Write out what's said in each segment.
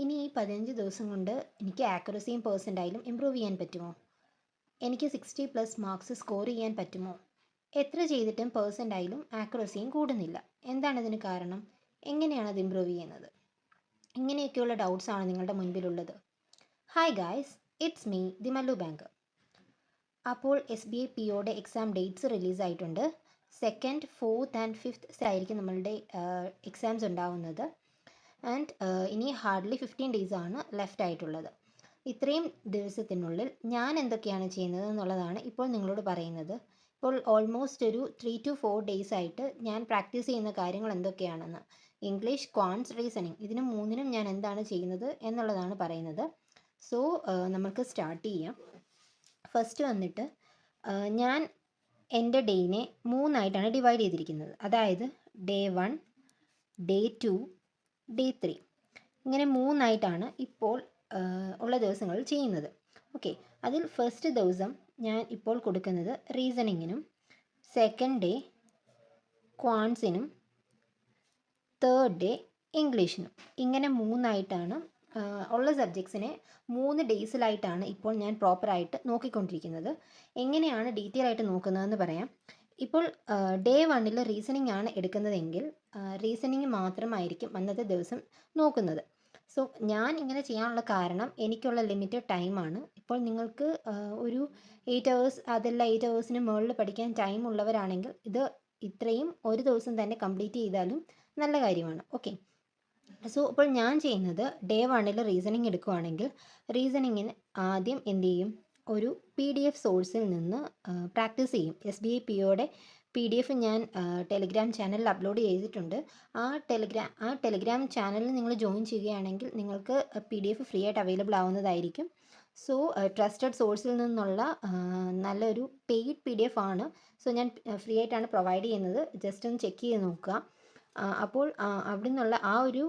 ഇനി ഈ 15 ദിവസം കൊണ്ട് എനിക്ക് ആക്യുറസിയും പെർസെൻറ്റൈലും ഇമ്പ്രൂവ് ചെയ്യാൻ പറ്റുമോ? എനിക്ക് 60+ മാർക്സ് സ്കോർ ചെയ്യാൻ പറ്റുമോ? എത്ര ചെയ്തിട്ടും പെർസെൻറ്റൈലും ആക്യുറസിയും കൂടുന്നില്ല. എന്താണ് ഇതിന് കാരണം? എങ്ങനെയാണ് അത് ഇമ്പ്രൂവ് ചെയ്യുന്നത്? ഇങ്ങനെയൊക്കെയുള്ള ഡൗട്ട്സാണ് നിങ്ങളുടെ മുൻപിലുള്ളത്. Hi guys, it's me the Mallu bank. അപ്പോൾ SBI POയുടെ എക്സാം ഡേറ്റ്സ് റിലീസായിട്ടുണ്ട്. 2nd, 4th ആൻഡ് 5th ആയിരിക്കും നമ്മളുടെ എക്സാംസ് ഉണ്ടാവുന്നത്. ആൻഡ് ഇനി ഹാർഡ്ലി 15 ഡേയ്സ് ആണ് ലെഫ്റ്റ് ആയിട്ടുള്ളത്. ഇത്രയും ദിവസത്തിനുള്ളിൽ ഞാൻ എന്തൊക്കെയാണ് ചെയ്യുന്നത് എന്നുള്ളതാണ് ഇപ്പോൾ നിങ്ങളോട് പറയുന്നത്. ഇപ്പോൾ ഓൾമോസ്റ്റ് ഒരു 3 to 4 ഡേയ്സ് ആയിട്ട് ഞാൻ പ്രാക്ടീസ് ചെയ്യുന്ന കാര്യങ്ങൾ എന്തൊക്കെയാണെന്ന്, ഇംഗ്ലീഷ്, ക്വാൺസ്, റീസണിങ്, ഇതിന് മൂന്നിനും ഞാൻ എന്താണ് ചെയ്യുന്നത് എന്നുള്ളതാണ് പറയുന്നത്. സോ നമുക്ക് സ്റ്റാർട്ട് ചെയ്യാം. ഫസ്റ്റ് വന്നിട്ട് ഞാൻ എൻ്റെ ഡേയിനെ 3ആയിട്ടാണ് ഡിവൈഡ് ചെയ്തിരിക്കുന്നത്. അതായത് Day 1, Day 2, Day 3 ഇങ്ങനെ 3ആയിട്ടാണ് ഇപ്പോൾ ഉള്ള ദിവസങ്ങളിൽ ചെയ്യുന്നത്. ഓക്കെ, അതിൽ ഫസ്റ്റ് ദിവസം ഞാൻ ഇപ്പോൾ കൊടുക്കുന്നത് റീസണിങ്ങിനും, സെക്കൻഡ് ഡേ ക്വാൺസിനും, തേർഡ് ഡേ ഇംഗ്ലീഷിനും. ഇങ്ങനെ 3ആയിട്ടാണ് ഉള്ള സബ്ജക്ട്സിനെ 3 ഡേയ്സിലായിട്ടാണ് ഇപ്പോൾ ഞാൻ പ്രോപ്പറായിട്ട് നോക്കിക്കൊണ്ടിരിക്കുന്നത്. എങ്ങനെയാണ് ഡീറ്റെയിൽ ആയിട്ട് നോക്കുന്നതെന്ന് പറയാം. ഇപ്പോൾ Day 1 റീസണിംഗ് ആണ് എടുക്കുന്നതെങ്കിൽ റീസണിങ് മാത്രമായിരിക്കും അന്നത്തെ ദിവസം നോക്കുന്നത്. സോ ഞാൻ ഇങ്ങനെ ചെയ്യാനുള്ള കാരണം എനിക്കുള്ള ലിമിറ്റഡ് ടൈമാണ്. ഇപ്പോൾ നിങ്ങൾക്ക് ഒരു 8 hours, അതെല്ലാം 8 hours മുകളിൽ പഠിക്കാൻ ടൈം ഉള്ളവരാണെങ്കിൽ ഇത് ഇത്രയും ഒരു ദിവസം തന്നെ കംപ്ലീറ്റ് ചെയ്താലും നല്ല കാര്യമാണ്. ഓക്കെ, സോ ഇപ്പോൾ ഞാൻ ചെയ്യുന്നത് Day 1 റീസണിങ് എടുക്കുകയാണെങ്കിൽ റീസണിങ്ങിന് ആദ്യം എന്ത് ചെയ്യും, ഒരു PDF സോഴ്സിൽ നിന്ന് പ്രാക്ടീസ് ചെയ്യും. SBI POയുടെ PDF ഞാൻ ടെലിഗ്രാം ചാനലിൽ അപ്ലോഡ് ചെയ്തിട്ടുണ്ട്. ആ ടെലിഗ്രാം ചാനലിൽ നിങ്ങൾ ജോയിൻ ചെയ്യുകയാണെങ്കിൽ നിങ്ങൾക്ക് PDF ഫ്രീ ആയിട്ട് അവൈലബിൾ ആവുന്നതായിരിക്കും. സോ ട്രസ്റ്റഡ് സോഴ്സിൽ നിന്നുള്ള നല്ലൊരു പെയ്ഡ് PDF ആണ്. സോ ഞാൻ ഫ്രീ ആയിട്ടാണ് പ്രൊവൈഡ് ചെയ്യുന്നത്. ജസ്റ്റ് ഒന്ന് ചെക്ക് ചെയ്ത് നോക്കുക. അപ്പോൾ അവിടെ നിന്നുള്ള ആ ഒരു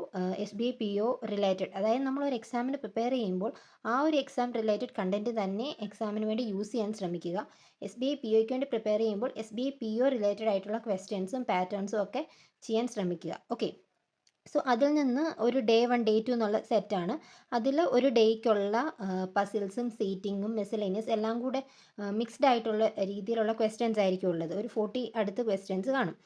SBI PO റിലേറ്റഡ്, അതായത് നമ്മളൊരു എക്സാമിന് പ്രിപ്പയർ ചെയ്യുമ്പോൾ ആ ഒരു എക്സാം റിലേറ്റഡ് കണ്ടൻറ്റ് തന്നെ എക്സാമിന് വേണ്ടി യൂസ് ചെയ്യാൻ ശ്രമിക്കുക. SBI POയ്ക്ക് വേണ്ടി പ്രിപ്പയർ ചെയ്യുമ്പോൾ SBI PO റിലേറ്റഡ് ആയിട്ടുള്ള ക്വസ്റ്റ്യൻസും പാറ്റേൺസും ഒക്കെ ചെയ്യാൻ ശ്രമിക്കുക. ഓക്കെ, സോ അതിൽ നിന്ന് ഒരു Day 1, Day 2 എന്നുള്ള സെറ്റാണ്. അതിൽ ഒരു ഡേയ്ക്കുള്ള പസിൽസും സീറ്റിങ്ങും മിസലേനിയസ് എല്ലാം കൂടെ മിക്സ്ഡ് ആയിട്ടുള്ള രീതിയിലുള്ള ക്വസ്റ്റ്യൻസ് ആയിരിക്കും ഉള്ളത്. ഒരു 40 അടുത്ത് ക്വസ്റ്റ്യൻസ് കാണും.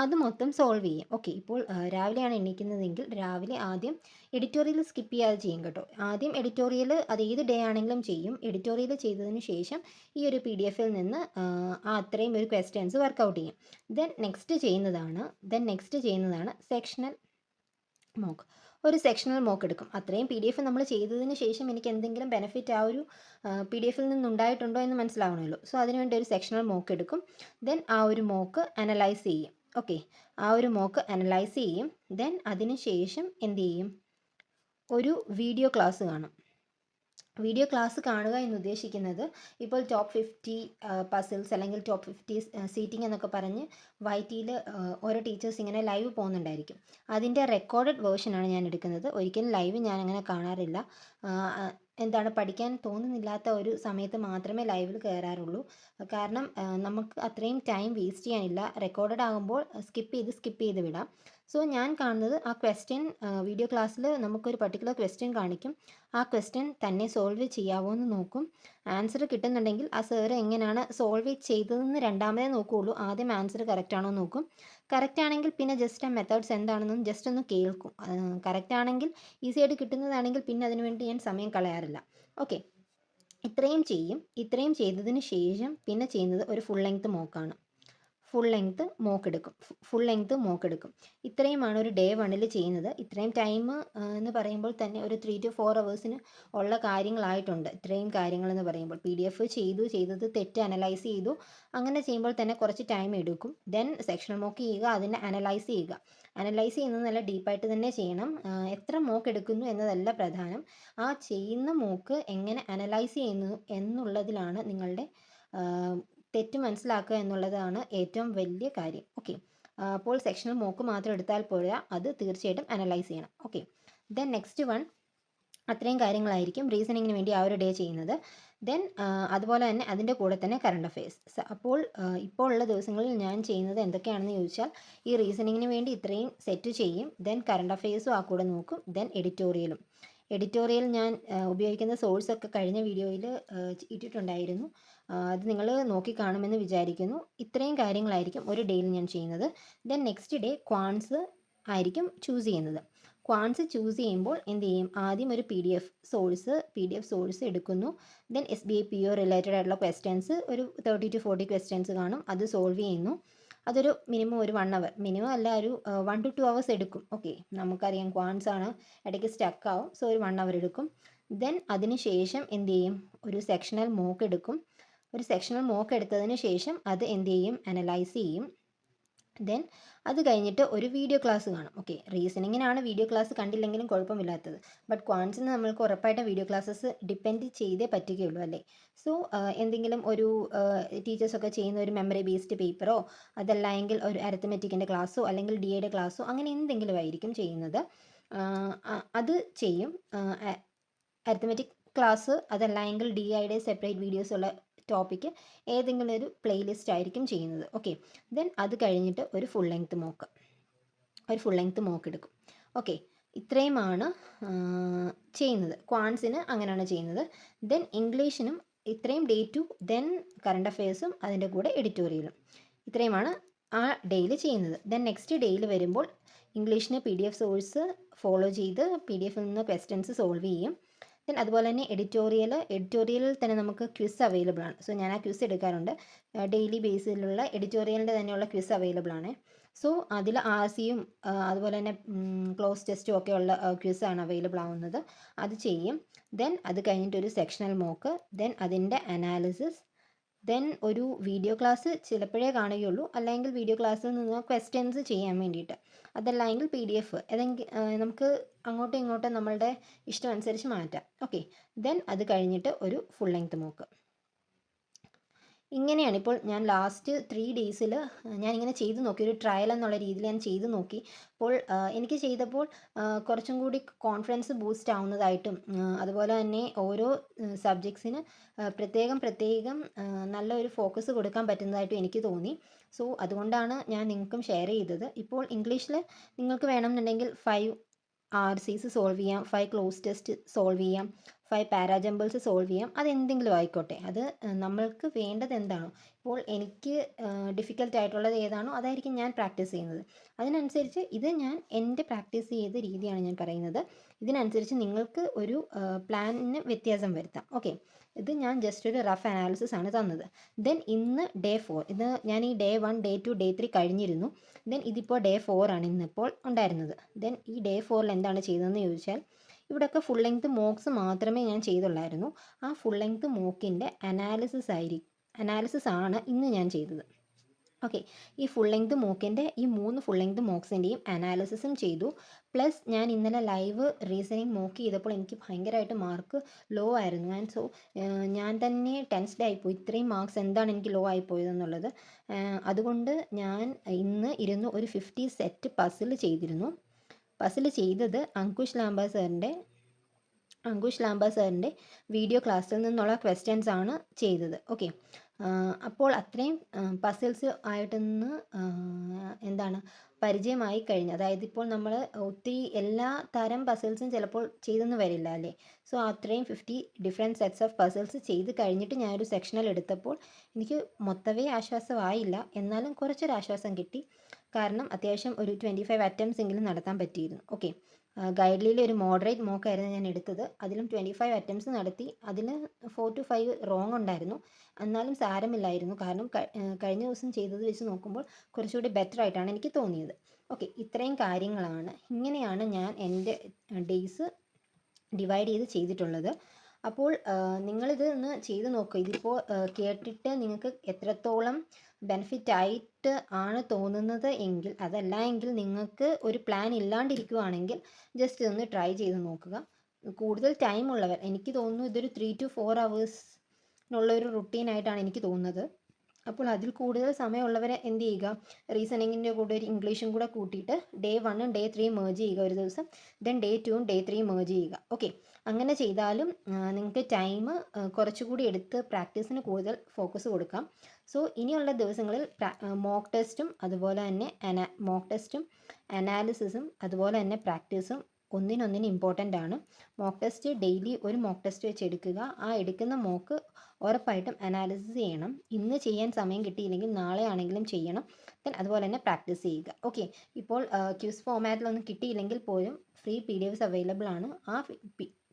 അത് മൊത്തം സോൾവ് ചെയ്യും. ഓക്കെ, ഇപ്പോൾ രാവിലെയാണ് എണീക്കുന്നതെങ്കിൽ രാവിലെ ആദ്യം എഡിറ്റോറിയൽ സ്കിപ്പ് ചെയ്യാതെ ചെയ്യും കേട്ടോ. ആദ്യം എഡിറ്റോറിയൽ അത് ഏത് ഡേ ആണെങ്കിലും ചെയ്യും. എഡിറ്റോറിയൽ ചെയ്തതിന് ശേഷം ഈ ഒരു PDFൽ നിന്ന് അത്രയും ഒരു ക്വസ്റ്റ്യൻസ് വർക്കൗട്ട് ചെയ്യും. ദെൻ നെക്സ്റ്റ് ചെയ്യുന്നതാണ് സെക്ഷണൽ മോക്ക്. ഒരു സെക്ഷണൽ മോക്ക് എടുക്കും. അത്രയും PDF നമ്മൾ ചെയ്തതിന് ശേഷം എനിക്ക് എന്തെങ്കിലും ബെനിഫിറ്റ് ആ ഒരു PDFൽ നിന്നുണ്ടായിട്ടുണ്ടോ എന്ന് മനസ്സിലാവണമല്ലോ. സോ അതിനുവേണ്ടി ഒരു സെക്ഷണൽ മോക്ക് എടുക്കും. ദെൻ ആ ഒരു മോക്ക് അനലൈസ് ചെയ്യും. ഓക്കെ, ആ ഒരു മോക്ക് അനലൈസ് ചെയ്യും. ദെൻ അതിന് ശേഷം എന്ത് ചെയ്യും, ഒരു വീഡിയോ ക്ലാസ് കാണും. വീഡിയോ ക്ലാസ് കാണുക എന്ന് ഉദ്ദേശിക്കുന്നത് ഇപ്പോൾ ടോപ്പ് 50 പസിൽസ് അല്ലെങ്കിൽ ടോപ്പ് 50 സീറ്റിംഗ് എന്നൊക്കെ പറഞ്ഞ് YTയിൽ ഓരോ ടീച്ചേഴ്സ് ഇങ്ങനെ ലൈവ് പോകുന്നുണ്ടായിരിക്കും. അതിൻ്റെ റെക്കോർഡഡ് വേർഷനാണ് ഞാൻ എടുക്കുന്നത്. ഒരിക്കലും ലൈവ് ഞാൻ അങ്ങനെ കാണാറില്ല. എന്താണ്, പഠിക്കാൻ തോന്നുന്നില്ലാത്ത ഒരു സമയത്ത് മാത്രമേ ലൈവിൽ കയറാറുള്ളൂ. കാരണം നമുക്ക് അത്രയും ടൈം വേസ്റ്റ് ചെയ്യാനില്ല. റെക്കോർഡഡ് ആകുമ്പോൾ സ്കിപ്പ് ചെയ്ത് വിടാം. സോ ഞാൻ കാണുന്നത് ആ ക്വസ്റ്റ്യൻ വീഡിയോ ക്ലാസ്സിൽ നമുക്കൊരു പർട്ടിക്കുലർ ക്വസ്റ്റ്യൻ കാണിക്കും. ആ ക്വസ്റ്റ്യൻ തന്നെ സോൾവ് ചെയ്യാവോ എന്ന് നോക്കും. ആൻസർ കിട്ടുന്നുണ്ടെങ്കിൽ ആ സാറ് എങ്ങനെയാണ് സോൾവ് ചെയ്തതെന്ന് രണ്ടാമതേ നോക്കുകയുള്ളൂ. ആദ്യം ആൻസർ കറക്റ്റ് ആണോ നോക്കും. കറക്റ്റ് ആണെങ്കിൽ പിന്നെ ജസ്റ്റ് ആ മെത്തേഡ്സ് എന്താണെന്നും ജസ്റ്റ് ഒന്ന് കേൾക്കും. കറക്റ്റ് ആണെങ്കിൽ ഈസി ആയിട്ട് കിട്ടുന്നതാണെങ്കിൽ പിന്നെ അതിനുവേണ്ടി ഞാൻ സമയം കളയാറില്ല. ഓക്കെ, ഇത്രയും ചെയ്യും. ഇത്രയും ചെയ്തതിന് ശേഷം പിന്നെ ചെയ്യുന്നത് ഒരു ഫുൾ ലെങ്ത് മോക്കാണ്. ഫുൾ ലെങ്ത് മോക്ക് എടുക്കും. ഇത്രയുമാണ് ഒരു Day 1 ചെയ്യുന്നത്. ഇത്രയും ടൈം എന്ന് പറയുമ്പോൾ തന്നെ ഒരു 3 to 4 hours ഉള്ള കാര്യങ്ങളായിട്ടുണ്ട്. ഇത്രയും കാര്യങ്ങളെന്ന് പറയുമ്പോൾ PDF ചെയ്തത് തെറ്റ് അനലൈസ് ചെയ്തു. അങ്ങനെ ചെയ്യുമ്പോൾ തന്നെ കുറച്ച് ടൈം എടുക്കും. ദെൻ സെക്ഷണൽ മോക്ക് ചെയ്യുക, അതിനെ അനലൈസ് ചെയ്യുന്നത് നല്ല ഡീപ്പായിട്ട് തന്നെ ചെയ്യണം. എത്ര മോക്ക് എടുക്കുന്നു എന്നതല്ല പ്രധാനം, ആ ചെയ്യുന്ന മോക്ക് എങ്ങനെ അനലൈസ് ചെയ്യുന്നു എന്നുള്ളതിലാണ് നിങ്ങളുടെ തെറ്റ് മനസ്സിലാക്കുക എന്നുള്ളതാണ് ഏറ്റവും വലിയ കാര്യം. ഓക്കെ, അപ്പോൾ സെക്ഷണൽ മോക്ക് മാത്രം എടുത്താൽ പോരാ, അത് തീർച്ചയായിട്ടും അനലൈസ് ചെയ്യണം. ഓക്കെ, ദെൻ നെക്സ്റ്റ് വൺ അത്രയും കാര്യങ്ങളായിരിക്കും റീസണിങ്ങിന് വേണ്ടി ആ ഒരു ഡേ ചെയ്യുന്നത്. ദെൻ അതുപോലെ തന്നെ അതിൻ്റെ കൂടെ തന്നെ കറണ്ട് അഫെയർസ്. അപ്പോൾ ഇപ്പോൾ ഉള്ള ദിവസങ്ങളിൽ ഞാൻ ചെയ്യുന്നത് എന്തൊക്കെയാണെന്ന് ചോദിച്ചാൽ ഈ റീസണിങ്ങിന് വേണ്ടി ഇത്രയും സെറ്റ് ചെയ്യും. ദെൻ കറണ്ട് അഫെയർസും ആ കൂടെ നോക്കും. ദെൻ എഡിറ്റോറിയലും എഡിറ്റോറിയൽ ഞാൻ ഉപയോഗിക്കുന്ന സോഴ്സൊക്കെ കഴിഞ്ഞ വീഡിയോയിൽ ഇട്ടിട്ടുണ്ടായിരുന്നു. അത് നിങ്ങൾ നോക്കി കാണുമെന്ന് വിചാരിക്കുന്നു. ഇത്രയും കാര്യങ്ങളായിരിക്കും ഒരു ഡേയിൽ ഞാൻ ചെയ്യുന്നത്. ദെൻ നെക്സ്റ്റ് ഡേ ക്വാൺസ് ആയിരിക്കും ചൂസ് ചെയ്യുന്നത്. ക്വാൺസ് ചൂസ് ചെയ്യുമ്പോൾ എന്ത് ചെയ്യും, ആദ്യം ഒരു പി ഡി എഫ് സോഴ്സ് എടുക്കുന്നു. ദെൻ SBI PO റിലേറ്റഡ് ആയിട്ടുള്ള ക്വസ്റ്റ്യൻസ് ഒരു 30 to 40 ക്വസ്റ്റ്യൻസ് കാണും, അത് സോൾവ് ചെയ്യുന്നു. അതൊരു മിനിമം ഒരു 1 hour, മിനിമം അല്ല ഒരു 1 to 2 hours എടുക്കും. ഓക്കെ, നമുക്കറിയാം ക്വാൺസ് ആണ്, ഇടയ്ക്ക് സ്റ്റക്ക് ആവും. സോ ഒരു 1 hour എടുക്കും. ദെൻ അതിന് ശേഷം എന്ത് ചെയ്യും, ഒരു സെക്ഷണൽ മോക്ക് എടുക്കും. ഒരു സെക്ഷണൽ മോക്ക് എടുത്തതിന് ശേഷം അത് എന്ത് ചെയ്യും, അനലൈസ് ചെയ്യും. ദെൻ അത് കഴിഞ്ഞിട്ട് ഒരു വീഡിയോ ക്ലാസ് കാണും. ഓക്കെ, റീസണിങ്ങിനാണ് വീഡിയോ ക്ലാസ് കണ്ടില്ലെങ്കിലും കുഴപ്പമില്ലാത്തത്. ബട്ട് ക്വാൺസിന് നമ്മൾക്ക് ഉറപ്പായിട്ടും വീഡിയോ ക്ലാസ്സസ് ഡിപ്പെൻഡ് ചെയ്തേ പറ്റുകയുള്ളൂ അല്ലേ. സോ എന്തെങ്കിലും ഒരു ടീച്ചേഴ്സൊക്കെ ചെയ്യുന്ന ഒരു മെമ്മറി ബേസ്ഡ് പേപ്പറോ അതല്ല എങ്കിൽ ഒരു അരിത്തമെറ്റിക്കിൻ്റെ ക്ലാസ്സോ അല്ലെങ്കിൽ DAയുടെ ക്ലാസ്സോ അങ്ങനെ എന്തെങ്കിലും ആയിരിക്കും ചെയ്യുന്നത്. അത് ചെയ്യും. അരിത്തമെറ്റിക് ക്ലാസ് അതല്ല എങ്കിൽ DIയുടെ സെപ്പറേറ്റ് വീഡിയോസ് ഉള്ള ടോപ്പിക്ക് ഏതെങ്കിലും ഒരു പ്ലേലിസ്റ്റ് ആയിരിക്കും ചെയ്യുന്നത്. ഓക്കെ, ദെൻ അത് കഴിഞ്ഞിട്ട് ഒരു ഫുൾ ലെങ്ത് മോക്ക് എടുക്കും. ഓക്കെ, ഇത്രയുമാണ് ചെയ്യുന്നത്. ക്വാൺസിന് അങ്ങനെയാണ് ചെയ്യുന്നത്. ദെൻ ഇംഗ്ലീഷിനും ഇത്രയും ഡേ ടു, ദെൻ കറണ്ട് അഫെയർസും അതിൻ്റെ കൂടെ എഡിറ്റോറിയലും, ഇത്രയുമാണ് ആ ഡേയിൽ ചെയ്യുന്നത്. ദെൻ നെക്സ്റ്റ് ഡേയിൽ വരുമ്പോൾ ഇംഗ്ലീഷിന് PDF സോഴ്സ് ഫോളോ ചെയ്ത് PDFിൽ നിന്ന് ക്വസ്റ്റ്യൻസ് സോൾവ് ചെയ്യും. ദെൻ അതുപോലെ തന്നെ എഡിറ്റോറിയലിൽ തന്നെ നമുക്ക് ക്വിസ് അവൈലബിൾ ആണ്. സോ ഞാൻ ആ ക്വിസ് എടുക്കാറുണ്ട്. ഡെയിലി ബേസിലുള്ള എഡിറ്റോറിയലിൻ്റെ തന്നെയുള്ള ക്വിസ് അവൈലബിൾ ആണ്. സോ അതിൽ RCയും അതുപോലെ തന്നെ ക്ലോസ് ടെസ്റ്റും ഒക്കെ ഉള്ള ക്വിസാണ് അവൈലബിൾ ആവുന്നത്. അത് ചെയ്യും. ദെൻ അത് കഴിഞ്ഞിട്ടൊരു സെക്ഷണൽ മോക്ക്, ദെൻ അതിൻ്റെ അനാലിസിസ്, ദെൻ ഒരു വീഡിയോ ക്ലാസ് ചിലപ്പോഴേ കാണുകയുള്ളൂ, അല്ലെങ്കിൽ വീഡിയോ ക്ലാസ്സിൽ നിന്ന് ക്വസ്റ്റ്യൻസ് ചെയ്യാൻ വേണ്ടിയിട്ട്, അതല്ല എങ്കിൽ PDF ഏതെങ്കിലും നമുക്ക് അങ്ങോട്ടും ഇങ്ങോട്ടും നമ്മളുടെ ഇഷ്ടം അനുസരിച്ച് മാറ്റാം. ഓക്കെ, ദെൻ അത് കഴിഞ്ഞിട്ട് ഒരു ഫുൾ ലെങ്ത് മോക്ക്. ഇങ്ങനെയാണ് ഇപ്പോൾ ഞാൻ ലാസ്റ്റ് 3 ഡേയ്സിൽ ഞാനിങ്ങനെ ചെയ്ത് നോക്കി, ഒരു ട്രയൽ എന്നുള്ള രീതിയിൽ ഞാൻ ചെയ്ത് നോക്കി. അപ്പോൾ എനിക്ക് ചെയ്തപ്പോൾ കുറച്ചും കൂടി കോൺഫിഡൻസ് ബൂസ്റ്റ് ആവുന്നതായിട്ടും അതുപോലെ തന്നെ ഓരോ സബ്ജക്ട്സിന് പ്രത്യേകം നല്ലൊരു ഫോക്കസ് കൊടുക്കാൻ പറ്റുന്നതായിട്ടും എനിക്ക് തോന്നി. സോ അതുകൊണ്ടാണ് ഞാൻ നിങ്ങൾക്കും ഷെയർ ചെയ്തത്. ഇപ്പോൾ ഇംഗ്ലീഷിൽ നിങ്ങൾക്ക് വേണമെന്നുണ്ടെങ്കിൽ 5 RCs സോൾവ് ചെയ്യാം, 5 ക്ലോസ് ടെസ്റ്റ് സോൾവ് ചെയ്യാം, 5 പാരാജമ്പിൾസ് സോൾവ് ചെയ്യാം, അതെന്തെങ്കിലും ആയിക്കോട്ടെ. അത് നമ്മൾക്ക് വേണ്ടത് എന്താണോ, ഇപ്പോൾ എനിക്ക് ഡിഫിക്കൽട്ട് ആയിട്ടുള്ളത് ഏതാണോ അതായിരിക്കും ഞാൻ പ്രാക്ടീസ് ചെയ്യുന്നത്. അതിനനുസരിച്ച് ഇത് ഞാൻ എൻ്റെ പ്രാക്ടീസ് ചെയ്ത രീതിയാണ് ഞാൻ പറയുന്നത്. ഇതിനനുസരിച്ച് നിങ്ങൾക്ക് ഒരു പ്ലാനിന് വ്യത്യാസം വരുത്താം. ഓക്കെ, ഇത് ഞാൻ ജസ്റ്റ് ഒരു റഫ് അനാലിസിസ് ആണ് തന്നത്. ദെൻ ഇന്ന് ഡേ 4, ഇത് ഞാൻ ഈ ഡേ 1 ഡേ 2 ഡേ 3 കഴിഞ്ഞിരുന്നു. ദെൻ ഇതിപ്പോൾ ഡേ 4 ആണ് ഇന്നിപ്പോൾ ഉണ്ടായിരുന്നത്. ദെൻ ഈ ഡേ 4ൽ എന്താണ് ചെയ്തതെന്ന് ചോദിച്ചാൽ, ഇവിടെയൊക്കെ ഫുൾ ലെങ്ത് മോക്സ് മാത്രമേ ഞാൻ ചെയ്തുള്ളായിരുന്നു. ആ ഫുൾ ലെങ്ത് മോക്കിൻ്റെ അനാലിസിസ് ആണ് ഇന്ന് ഞാൻ ചെയ്തത്. ഓക്കെ, ഈ ഫുൾ ലെങ്ത് മോക്കിൻ്റെ ഈ 3 ഫുൾ ലെങ്ത് മോക്സിൻ്റെയും അനാലിസിസും ചെയ്തു. പ്ലസ് ഞാൻ ഇന്നലെ ലൈവ് റീസണിങ് മോക്ക് ചെയ്തപ്പോൾ എനിക്ക് ഭയങ്കരമായിട്ട് മാർക്ക് ലോ ആയിരുന്നു. സോ ഞാൻ തന്നെ ടെൻസ്ഡ് ആയിപ്പോയി, ഇത്രയും മാർക്സ് എന്താണ് എനിക്ക് ലോ ആയിപ്പോയതെന്നുള്ളത്. അതുകൊണ്ട് ഞാൻ ഇന്ന് ഇരുന്ന് ഒരു 50 സെറ്റ് പസിൽ ചെയ്തിരുന്നു. പസിൽ ചെയ്തത് അങ്കുഷ് ലാംബ സാറിൻ്റെ വീഡിയോ ക്ലാസ്സിൽ നിന്നുള്ള ക്വസ്റ്റ്യൻസ് ആണ് ചെയ്തത്. ഓക്കെ, അപ്പോൾ അത്രയും പസിൽസ് ആയിട്ടൊന്ന് എന്താണ് പരിചയമായി കഴിഞ്ഞു. അതായത് ഇപ്പോൾ നമ്മൾ ഒത്തിരി എല്ലാ തരം പസിൽസും ചിലപ്പോൾ ചെയ്തെന്ന് വരില്ല അല്ലേ. സോ അത്രയും 50 ഡിഫറെൻറ്റ് സെറ്റ്സ് ഓഫ് പസിൽസ് ചെയ്ത് കഴിഞ്ഞിട്ട് ഞാനൊരു സെക്ഷനിൽ എടുത്തപ്പോൾ എനിക്ക് മൊത്തവേ ആശ്വാസമായില്ല, എന്നാലും കുറച്ചൊരു ആശ്വാസം കിട്ടി. കാരണം അത്യാവശ്യം ഒരു 25 അറ്റംപ്റ്റ്സ് എങ്കിലും നടത്താൻ പറ്റിയിരുന്നു. ഓക്കെ, ഗൈഡ്ലിയിൽ ഒരു മോഡറേറ്റ് മോക്കായിരുന്നു ഞാൻ എടുത്തത്. അതിലും 25 അറ്റംപ്റ്റ്സ് നടത്തി. അതിൽ 4 to 5 റോങ് ഉണ്ടായിരുന്നു, എന്നാലും സാരമില്ലായിരുന്നു. കാരണം കഴിഞ്ഞ ദിവസം ചെയ്തത് വെച്ച് നോക്കുമ്പോൾ കുറച്ചുകൂടി ബെറ്റർ ആയിട്ടാണ് എനിക്ക് തോന്നിയത്. ഓക്കെ, ഇത്രയും കാര്യങ്ങളാണ്, ഇങ്ങനെയാണ് ഞാൻ എൻ്റെ ഡേയ്സ് ഡിവൈഡ് ചെയ്തിട്ടുള്ളത്. അപ്പോൾ നിങ്ങളിത് ഒന്ന് ചെയ്ത് നോക്കുക. ഇതിപ്പോൾ കേട്ടിട്ട് നിങ്ങൾക്ക് എത്രത്തോളം ബെനിഫിറ്റ് ആയിട്ട് ആണ് തോന്നുന്നത് എങ്കിൽ, അതല്ല എങ്കിൽ നിങ്ങൾക്ക് ഒരു പ്ലാൻ ഇല്ലാണ്ടിരിക്കുകയാണെങ്കിൽ ജസ്റ്റ് ഒന്ന് ട്രൈ ചെയ്ത് നോക്കുക. കൂടുതൽ ടൈം ഉള്ളവർ, എനിക്ക് തോന്നുന്നു ഇതൊരു 3 to 4 hours റുട്ടീനായിട്ടാണ് എനിക്ക് തോന്നുന്നത്. അപ്പോൾ അതിൽ കൂടുതൽ സമയമുള്ളവരെ എന്ത് ചെയ്യുക, റീസണിങ്ങിൻ്റെ കൂടെ ഒരു ഇംഗ്ലീഷും കൂടെ കൂട്ടിയിട്ട് ഡേ 1ഉം ഡേ 3 മേർജ് ചെയ്യുക ഒരു ദിവസം. ദെൻ ഡേ 2ഉം ഡേ 3 മേർജ് ചെയ്യുക. ഓക്കെ, അങ്ങനെ ചെയ്താലും നിങ്ങൾക്ക് ടൈം കുറച്ചുകൂടി എടുത്ത് പ്രാക്ടീസിന് കൂടുതൽ ഫോക്കസ് കൊടുക്കാം. സോ ഇനിയുള്ള ദിവസങ്ങളിൽ മോക്ക് ടെസ്റ്റും അതുപോലെ തന്നെ അനാലിസിസും അതുപോലെ തന്നെ പ്രാക്ടീസും ഒന്നിനൊന്നിന് ഇമ്പോർട്ടൻ്റ് ആണ്. മോക്ക് ടെസ്റ്റ് ഡെയിലി ഒരു മോക്ക് ടെസ്റ്റ് വെച്ച് എടുക്കുക. ആ എടുക്കുന്ന മോക്ക് ഉറപ്പായിട്ടും അനാലിസിസ് ചെയ്യണം. ഇന്ന് ചെയ്യാൻ സമയം കിട്ടിയില്ലെങ്കിൽ നാളെ ആണെങ്കിലും ചെയ്യണം. ദെൻ അതുപോലെ തന്നെ പ്രാക്ടീസ് ചെയ്യുക. ഓക്കെ, ഇപ്പോൾ ക്യൂസ് ഫോമാറ്റിലൊന്നും കിട്ടിയില്ലെങ്കിൽ പോലും ഫ്രീ PDFs അവൈലബിൾ ആണ്. ആ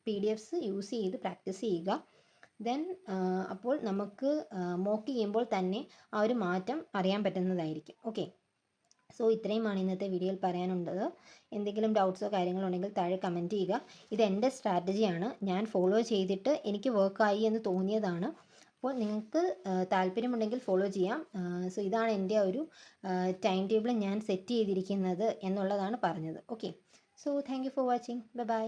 PDFs യൂസ് ചെയ്ത് പ്രാക്ടീസ് ചെയ്യുക. ദെൻ അപ്പോൾ നമുക്ക് മോക്ക് ചെയ്യുമ്പോൾ തന്നെ ആ ഒരു മാറ്റം അറിയാൻ പറ്റുന്നതായിരിക്കും. ഓക്കെ, സോ ഇത്രയുമാണ് ഇന്നത്തെ വീഡിയോയിൽ പറയാനുള്ളത്. എന്തെങ്കിലും ഡൗട്ട്സോ കാര്യങ്ങളോ ഉണ്ടെങ്കിൽ താഴെ കമൻറ്റ് ചെയ്യുക. ഇത് എൻ്റെ സ്ട്രാറ്റജിയാണ്, ഞാൻ ഫോളോ ചെയ്തിട്ട് എനിക്ക് വർക്കായി എന്ന് തോന്നിയതാണ്. അപ്പോൾ നിങ്ങൾക്ക് താല്പര്യമുണ്ടെങ്കിൽ ഫോളോ ചെയ്യാം. സോ ഇതാണ് എൻ്റെ ഒരു ടൈം ടേബിൾ ഞാൻ സെറ്റ് ചെയ്തിരിക്കുന്നത് എന്നുള്ളതാണ് പറഞ്ഞത്. Okay, so thank you for watching. Bye bye.